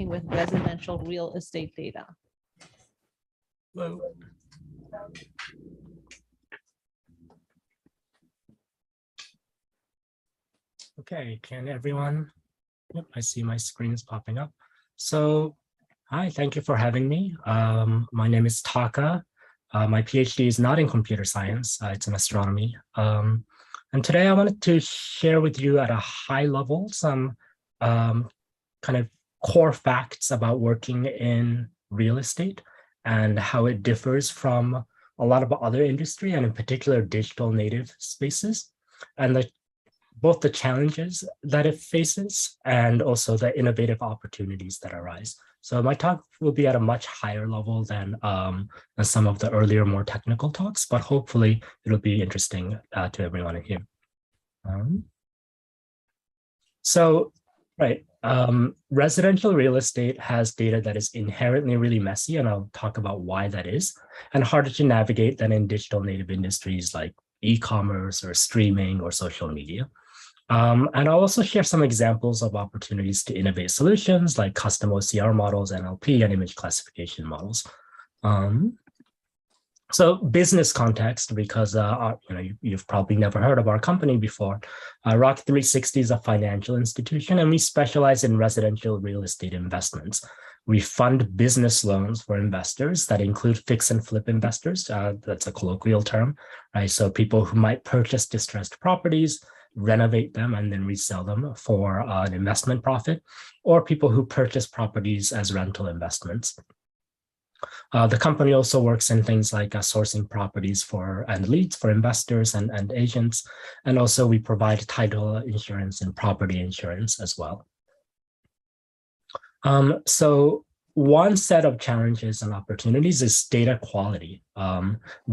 working with residential real estate data? Hello. Okay, can everyone? Yep, I see my screen is popping up. So, hi, thank you for having me. My name is Taka. My PhD is not in computer science, it's in astronomy. And today I wanted to share with you at a high level some kind of core facts about working in real estate and how it differs from a lot of other industry, and in particular digital native spaces, and both the challenges that it faces and also the innovative opportunities that arise. So my talk will be at a much higher level than some of the earlier, more technical talks, but hopefully it'll be interesting to everyone in here. Residential real estate has data that is inherently really messy, and I'll talk about why that is, and harder to navigate than in digital native industries like e-commerce or streaming or social media. And I'll also share some examples of opportunities to innovate solutions like custom OCR models, NLP, and image classification models. So business context, because you've probably never heard of our company before. Rock 360 is a financial institution, and we specialize in residential real estate investments. We fund business loans for investors that include fix and flip investors. That's a colloquial term, right? So people who might purchase distressed properties, renovate them, and then resell them for an investment profit, or people who purchase properties as rental investments. The company also works in things like sourcing properties and leads for investors and agents. And also we provide title insurance and property insurance as well. So one set of challenges and opportunities is data quality.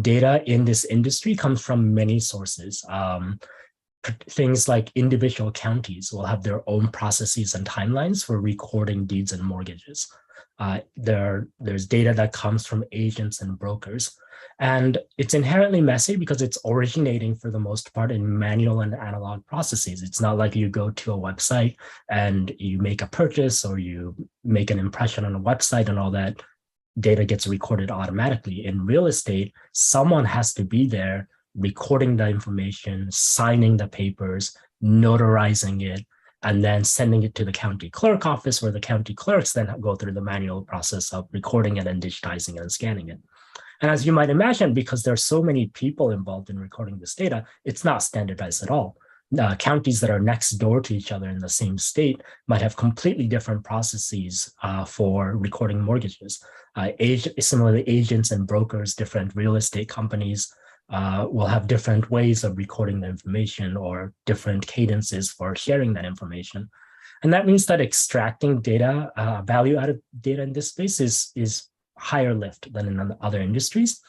Data in this industry comes from many sources. Things like individual counties will have their own processes and timelines for recording deeds and mortgages. There's data that comes from agents and brokers, and it's inherently messy because it's originating for the most part in manual and analog processes. It's not like you go to a website and you make a purchase or you make an impression on a website and all that data gets recorded automatically. In real estate, someone has to be there recording the information, signing the papers, notarizing it, and then sending it to the county clerk office, where the county clerks then go through the manual process of recording it and digitizing it and scanning it. And as you might imagine, because there are so many people involved in recording this data, it's not standardized at all. Counties that are next door to each other in the same state might have completely different processes for recording mortgages. Similarly, agents and brokers, different real estate companies, will have different ways of recording the information or different cadences for sharing that information. And that means that extracting data, value-added data in this space is higher lift than in other industries.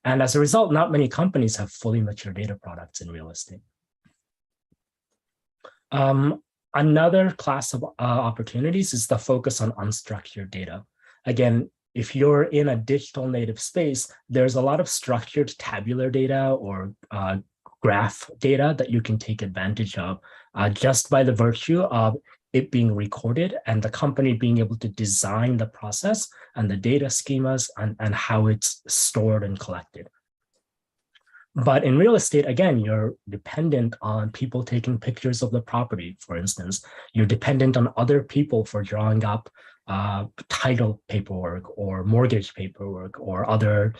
And as a result, not many companies have fully mature data products in real estate. Another class of opportunities is the focus on unstructured data. Again, if you're in a digital native space, there's a lot of structured tabular data or graph data that you can take advantage of just by the virtue of it being recorded and the company being able to design the process and the data schemas and how it's stored and collected. But in real estate, again, you're dependent on people taking pictures of the property, for instance. You're dependent on other people for drawing up title paperwork or mortgage paperwork or other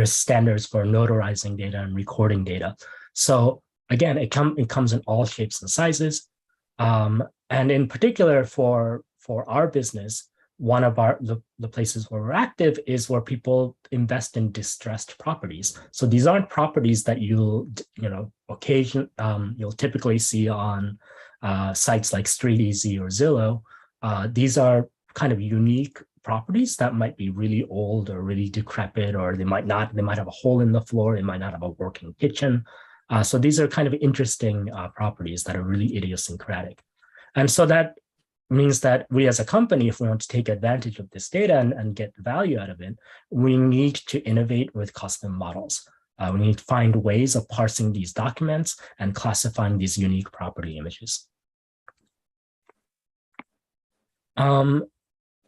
standards for notarizing data and recording data. So again, it comes in all shapes and sizes. And in particular for our business, one of the places where we're active is where people invest in distressed properties. So these aren't properties that you'll typically see on sites like StreetEasy or Zillow. These are kind of unique properties that might be really old or really decrepit, or they might have a hole in the floor, they might not have a working kitchen. So these are kind of interesting properties that are really idiosyncratic. And so that means that we as a company, if we want to take advantage of this data and get value out of it, we need to innovate with custom models. We need to find ways of parsing these documents and classifying these unique property images.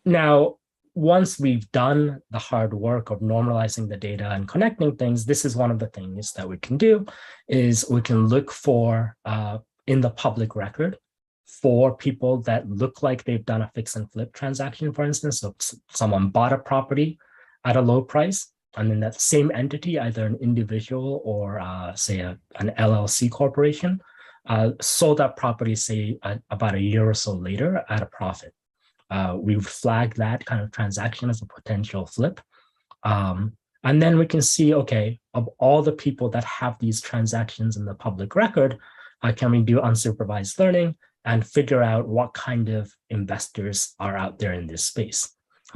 Now, once we've done the hard work of normalizing the data and connecting things, this is one of the things that we can do, is we can look for in the public record for people that look like they've done a fix and flip transaction, for instance. So someone bought a property at a low price, and then that same entity, either an individual or say an LLC corporation, sold that property, say about a year or so later at a profit. We would flag that kind of transaction as a potential flip. And then we can see, okay, of all the people that have these transactions in the public record, can we do unsupervised learning and figure out what kind of investors are out there in this space?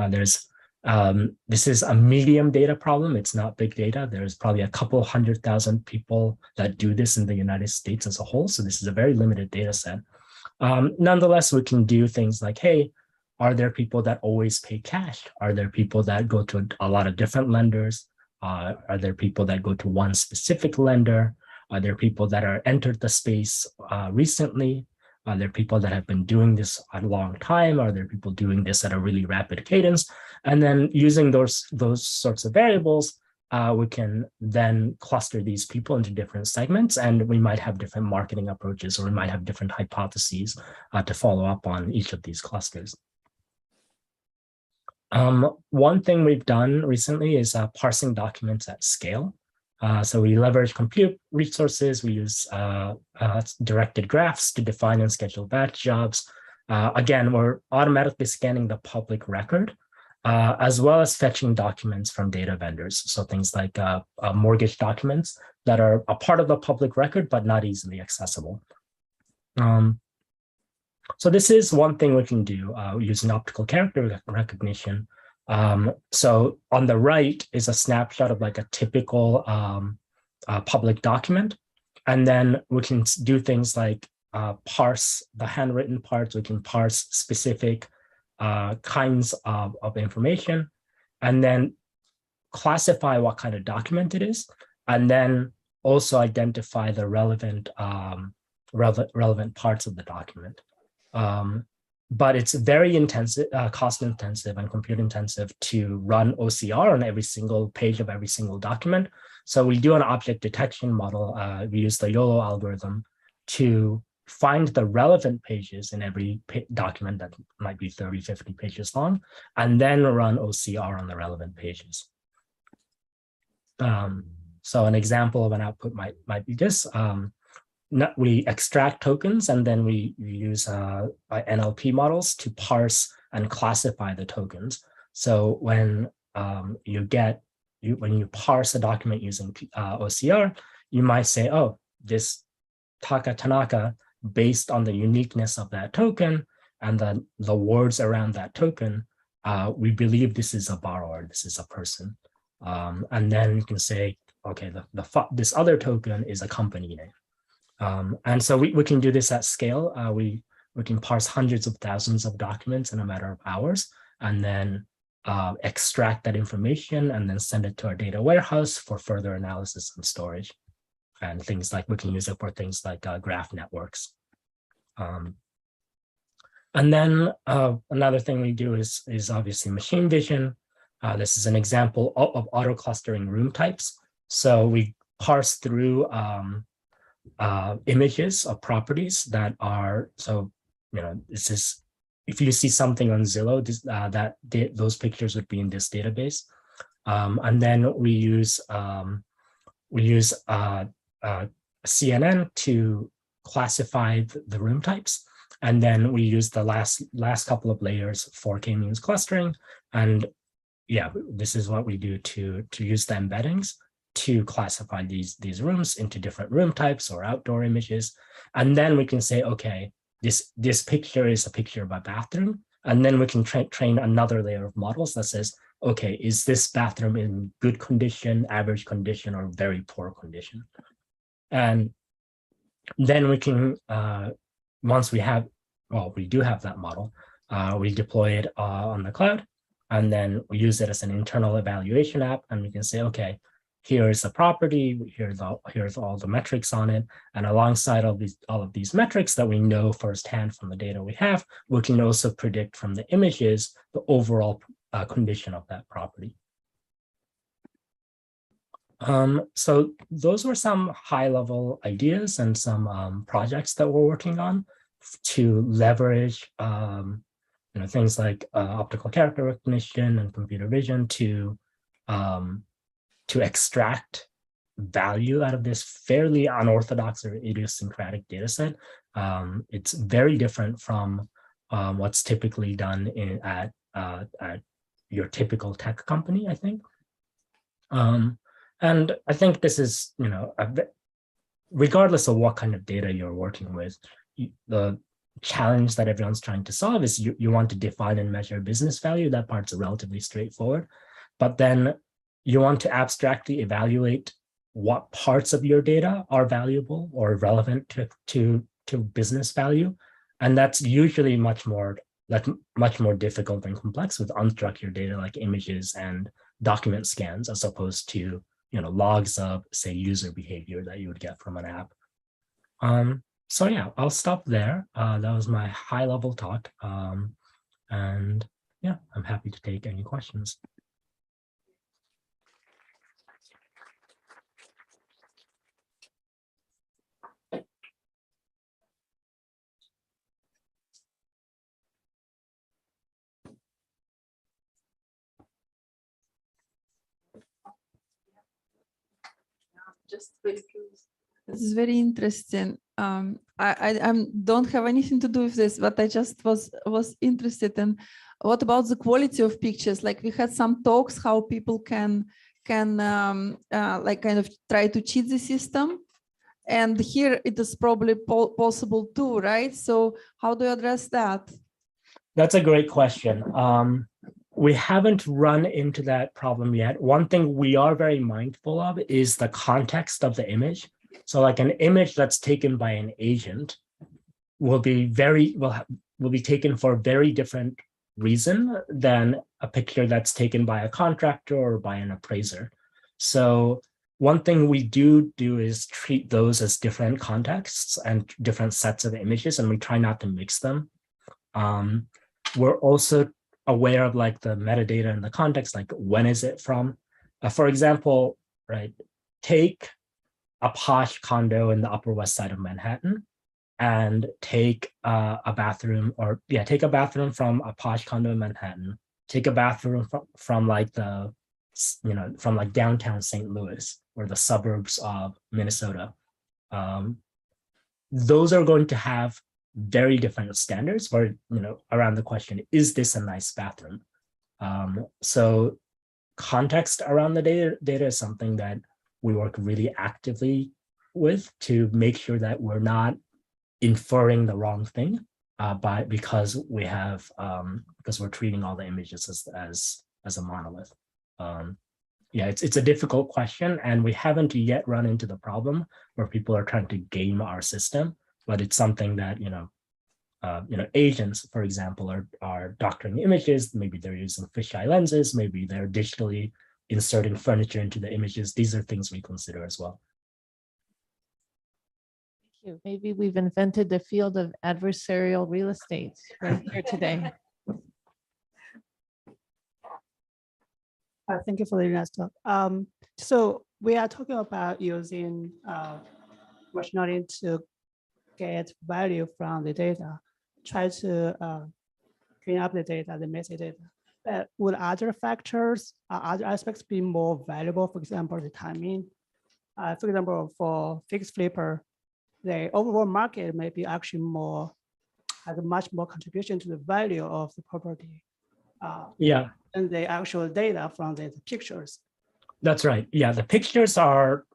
This is a medium data problem. It's not big data. There's probably a couple 100,000 people that do this in the United States as a whole. So this is a very limited data set. Nonetheless, we can do things like, hey, are there people that always pay cash? Are there people that go to a lot of different lenders? Are there people that go to one specific lender? Are there people that are entered the space recently? Are there people that have been doing this a long time? Are there people doing this at a really rapid cadence? And then using those sorts of variables, we can then cluster these people into different segments, and we might have different marketing approaches, or we might have different hypotheses to follow up on each of these clusters. One thing we've done recently is parsing documents at scale. So we leverage compute resources. We use directed graphs to define and schedule batch jobs. Again, we're automatically scanning the public record, as well as fetching documents from data vendors. So things like mortgage documents that are a part of the public record, but not easily accessible. So this is one thing we can do using optical character recognition. So on the right is a snapshot of like a typical public document. And then we can do things like parse the handwritten parts. We can parse specific kinds of information, and then classify what kind of document it is, and then also identify the relevant parts of the document. But it's very intensive, cost intensive and compute intensive to run OCR on every single page of every single document. So we do an object detection model. We use the YOLO algorithm to find the relevant pages in every document that might be 30, 50 pages long, and then run OCR on the relevant pages. So an example of an output might be this. We extract tokens, and then we use NLP models to parse and classify the tokens. So when when you parse a document using OCR, you might say, oh, this Tanaka, based on the uniqueness of that token and the words around that token, we believe this is a borrower, this is a person. And then you can say, okay, this other token is a company name. And so we can do this at scale. We can parse hundreds of thousands of documents in a matter of hours, and then extract that information and then send it to our data warehouse for further analysis and storage. And things like, we can use it for things like graph networks. And then another thing we do is obviously machine vision. This is an example of auto clustering room types. So we parse through images of properties that are, so, this is, if you see something on Zillow, those pictures would be in this database. And then we use CNN to classify the room types. And then we use the last couple of layers for k-means clustering. And yeah, this is what we do to use the embeddings to classify these rooms into different room types or outdoor images. And then we can say, okay, this picture is a picture of a bathroom. And then we can train another layer of models that says, okay, is this bathroom in good condition, average condition, or very poor condition? And then we can, once we do have that model, we deploy it on the cloud, and then we use it as an internal evaluation app. And we can say, okay, here's the property, here's all the metrics on it, and alongside all of these metrics that we know firsthand from the data we have, we can also predict from the images the overall condition of that property. So those were some high-level ideas and some projects that we're working on to leverage things like optical character recognition and computer vision to extract value out of this fairly unorthodox or idiosyncratic data set. It's very different from what's typically done at your typical tech company, I think. And I think this is, regardless of what kind of data you're working with, the challenge that everyone's trying to solve is you want to define and measure business value. That part's relatively straightforward. But then you want to abstractly evaluate what parts of your data are valuable or relevant to business value. And that's usually much more difficult and complex with unstructured data like images and document scans, as opposed to logs of, say, user behavior that you would get from an app. So yeah, I'll stop there. That was my high-level talk. And yeah, I'm happy to take any questions. Just very curious. This is very interesting. I don't have anything to do with this, but I just was interested in what about the quality of pictures? Like we had some talks how people can like kind of try to cheat the system, and here it is probably possible too, right? So how do you address that? That's a great question. We haven't run into that problem yet. One thing we are very mindful of is the context of the image. So like an image that's taken by an agent will be taken for a very different reason than a picture that's taken by a contractor or by an appraiser. So one thing we do is treat those as different contexts and different sets of images, and we try not to mix them. We're also aware of like the metadata and the context, like when is it from? For example, right, take a posh condo in the Upper West Side of Manhattan and take a bathroom, or yeah, take a bathroom from a posh condo in Manhattan, take a bathroom from like the, from like downtown St. Louis or the suburbs of Minnesota. Those are going to have very different standards for, around the question, is this a nice bathroom? So context around the data is something that we work really actively with to make sure that we're not inferring the wrong thing because we're treating all the images as a monolith. Yeah, it's a difficult question, and we haven't yet run into the problem where people are trying to game our system. But it's something that, agents, for example, are doctoring images. Maybe they're using fisheye lenses. Maybe they're digitally inserting furniture into the images. These are things we consider as well. Thank you. Maybe we've invented the field of adversarial real estate right here today. Thank you for the last talk. So we are talking about using machine learning to get value from the data, try to clean up the data, the messy data. But would other factors, other aspects be more valuable? For example, the timing. For example, for fixed flipper, the overall market may be actually has a much more contribution to the value of the property. Yeah. And the actual data from the pictures. That's right. Yeah, the pictures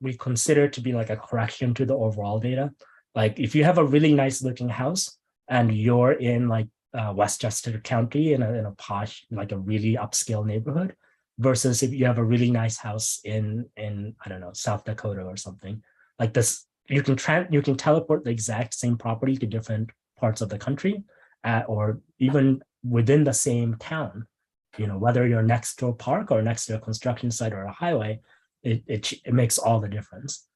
we consider to be like a correction to the overall data. Like if you have a really nice looking house and you're in like Westchester County in a posh, like a really upscale neighborhood, versus if you have a really nice house in I don't know, South Dakota or something like this, you can teleport the exact same property to different parts of the country, or even within the same town. Whether you're next to a park or next to a construction site or a highway, it makes all the difference.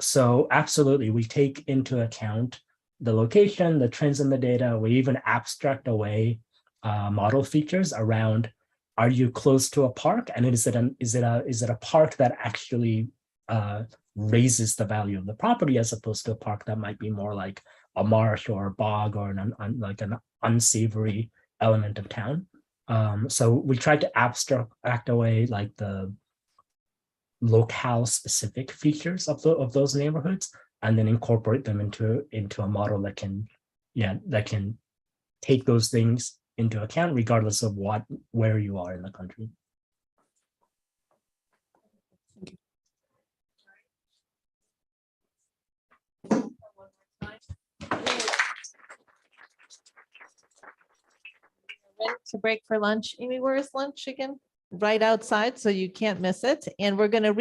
So absolutely, we take into account the location, the trends in the data. We even abstract away model features around, are you close to a park? And is it a park that actually raises the value of the property, as opposed to a park that might be more like a marsh or a bog, or like an unsavory element of town. So we tried to abstract away like the locale specific features of those neighborhoods, and then incorporate them into a model that can take those things into account regardless of where you are in the country. Ready to break for lunch. Amy, where is lunch again? Right outside, so you can't miss it. And we're going to